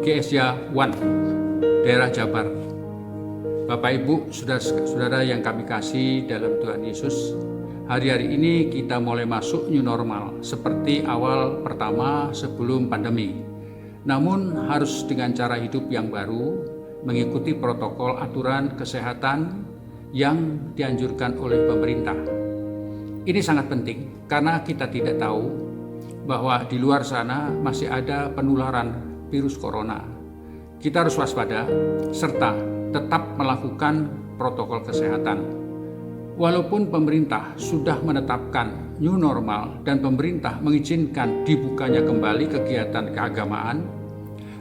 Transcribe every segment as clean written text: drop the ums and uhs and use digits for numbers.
GSya One, daerah Jabar. Bapak Ibu, saudara-saudara yang kami kasih dalam Tuhan Yesus, hari-hari ini kita mulai masuk new normal seperti awal pertama sebelum pandemi. Namun harus dengan cara hidup yang baru, mengikuti protokol aturan kesehatan yang dianjurkan oleh pemerintah. Ini sangat penting karena kita tidak tahu bahwa di luar sana masih ada penularan virus corona. Kita harus waspada serta tetap melakukan protokol kesehatan. Walaupun pemerintah sudah menetapkan new normal dan pemerintah mengizinkan dibukanya kembali kegiatan keagamaan,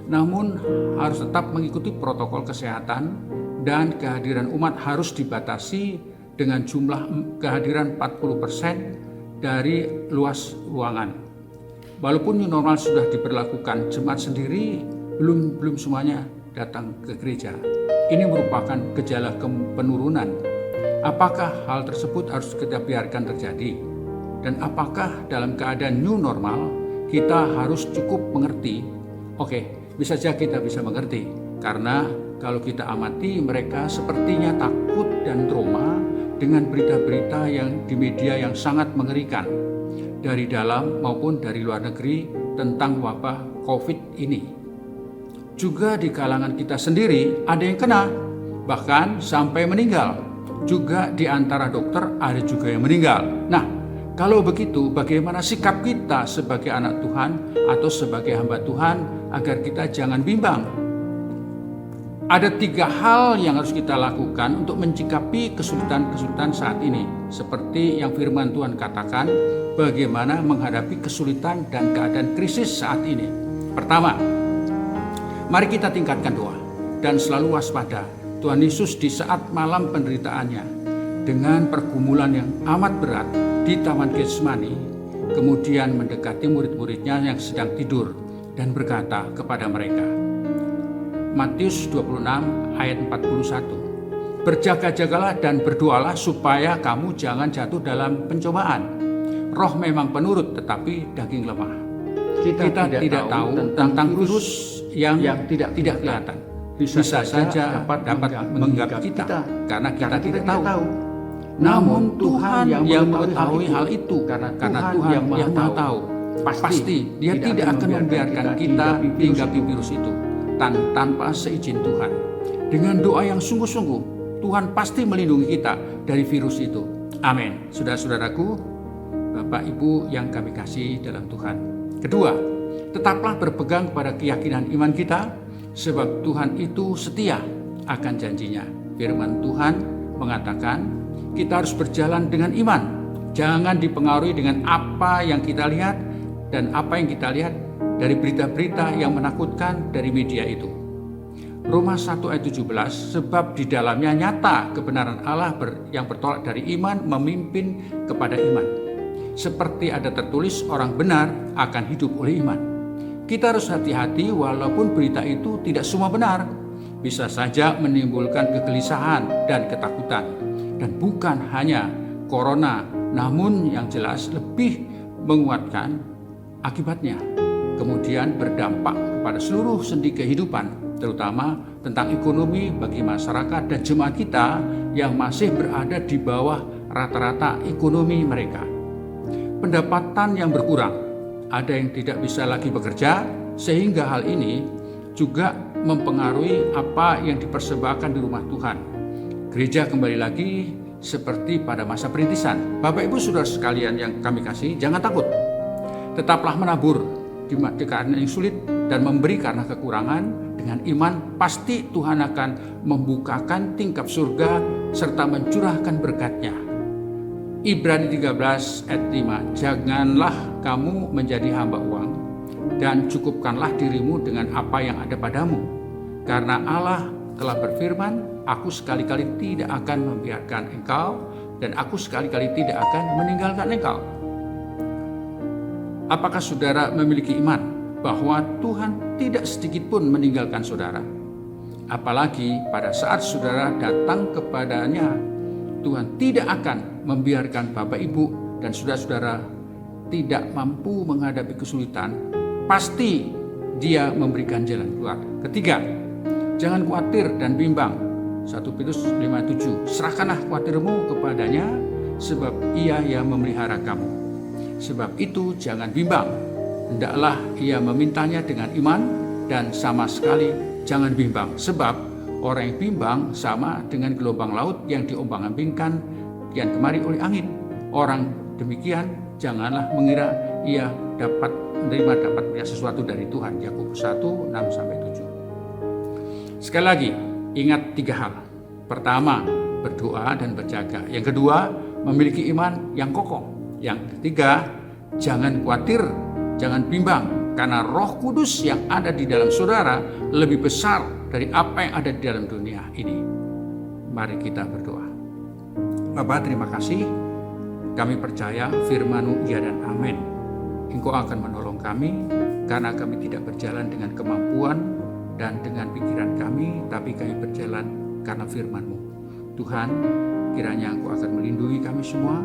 namun harus tetap mengikuti protokol kesehatan dan kehadiran umat harus dibatasi dengan jumlah kehadiran 40% dari luas ruangan. Walaupun new normal sudah diberlakukan, jemaat sendiri belum semuanya datang ke gereja. Ini merupakan gejala penurunan. Apakah hal tersebut harus kita biarkan terjadi? Dan apakah dalam keadaan new normal kita harus cukup mengerti? Oke, bisa saja kita bisa mengerti. Karena kalau kita amati, mereka sepertinya takut dan trauma dengan berita-berita yang di media yang sangat mengerikan dari dalam maupun dari luar negeri tentang wabah COVID ini. Juga di kalangan kita sendiri ada yang kena, bahkan sampai meninggal. Juga di antara dokter ada juga yang meninggal. Nah, kalau begitu bagaimana sikap kita sebagai anak Tuhan atau sebagai hamba Tuhan agar kita jangan bimbang? Ada 3 hal yang harus kita lakukan untuk mencikapi kesulitan-kesulitan saat ini. Seperti yang firman Tuhan katakan, bagaimana menghadapi kesulitan dan keadaan krisis saat ini. Pertama, mari kita tingkatkan doa dan selalu waspada. Tuhan Yesus di saat malam penderitaannya dengan pergumulan yang amat berat di Taman Getsemani, kemudian mendekati murid-muridnya yang sedang tidur dan berkata kepada mereka, Matius 26 ayat 41. Berjaga-jagalah dan berdoalah supaya kamu jangan jatuh dalam pencobaan. Roh memang penurut tetapi daging lemah. Kita tidak tahu tentang virus yang tidak kelihatan. Bisa saja dapat mengganggu kita karena kita tidak tahu. Namun Tuhan yang mengetahui hal itu karena Tuhan yang Maha tahu. Pasti Dia tidak akan membiarkan kita hinggapi virus itu tanpa seizin Tuhan. Dengan doa yang sungguh-sungguh, Tuhan pasti melindungi kita dari virus itu. Amin. Saudara-saudaraku, Bapak Ibu yang kami kasih dalam Tuhan. Kedua, tetaplah berpegang pada keyakinan iman kita, sebab Tuhan itu setia akan janjinya. Firman Tuhan mengatakan, kita harus berjalan dengan iman. Jangan dipengaruhi dengan apa yang kita lihat dan apa yang kita lihat dari berita-berita yang menakutkan dari media itu. Roma 1 ayat 17, sebab di dalamnya nyata kebenaran Allah yang bertolak dari iman memimpin kepada iman. Seperti ada tertulis, orang benar akan hidup oleh iman. Kita harus hati-hati walaupun berita itu tidak semua benar. Bisa saja menimbulkan kegelisahan dan ketakutan. Dan bukan hanya corona, namun yang jelas lebih menguatkan akibatnya. Kemudian berdampak kepada seluruh sendi kehidupan, terutama tentang ekonomi bagi masyarakat dan jemaat kita yang masih berada di bawah rata-rata ekonomi mereka. Pendapatan yang berkurang, ada yang tidak bisa lagi bekerja, sehingga hal ini juga mempengaruhi apa yang dipersembahkan di rumah Tuhan. Gereja kembali lagi seperti pada masa perintisan. Bapak Ibu saudara sekalian yang kami kasih, jangan takut. Tetaplah menabur di keadaan yang sulit dan memberi karena kekurangan. Dengan iman pasti Tuhan akan membukakan tingkap surga serta mencurahkan berkat-Nya. Ibrani 13 ayat 5, janganlah kamu menjadi hamba uang dan cukupkanlah dirimu dengan apa yang ada padamu. Karena Allah telah berfirman, aku sekali-kali tidak akan membiarkan engkau dan aku sekali-kali tidak akan meninggalkan engkau. Apakah saudara memiliki iman bahwa Tuhan tidak sedikit pun meninggalkan saudara? Apalagi pada saat saudara datang kepadanya, Tuhan tidak akan membiarkan Bapak Ibu dan saudara-saudara tidak mampu menghadapi kesulitan. Pasti Dia memberikan jalan keluar. Ketiga, jangan khawatir dan bimbang. 1 Petrus 5:7, serahkanlah khawatirmu kepadanya, sebab ia yang memelihara kamu. Sebab itu jangan bimbang, hendaklah ia memintanya dengan iman, dan sama sekali jangan bimbang. Sebab orang yang bimbang sama dengan gelombang laut yang diombang-ambingkan kian kemari oleh angin. Orang demikian janganlah mengira ia dapat melihat sesuatu dari Tuhan. Yakobus 1:6-7. Sekali lagi, ingat 3 hal. Pertama, berdoa dan berjaga. Yang kedua, memiliki iman yang kokoh. Yang ketiga, jangan khawatir, jangan bimbang, karena Roh Kudus yang ada di dalam saudara lebih besar dari apa yang ada di dalam dunia ini. Mari kita berdoa. Bapa, terima kasih. Kami percaya firman-Mu iya dan amin. Engkau akan menolong kami, karena kami tidak berjalan dengan kemampuan dan dengan pikiran kami, tapi kami berjalan karena firman-Mu. Tuhan, kiranya Engkau akan melindungi kami semua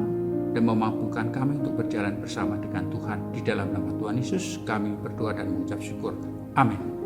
dan memampukan kami untuk berjalan bersama dengan Tuhan. Di dalam nama Tuhan Yesus kami berdoa dan mengucap syukur. Amin.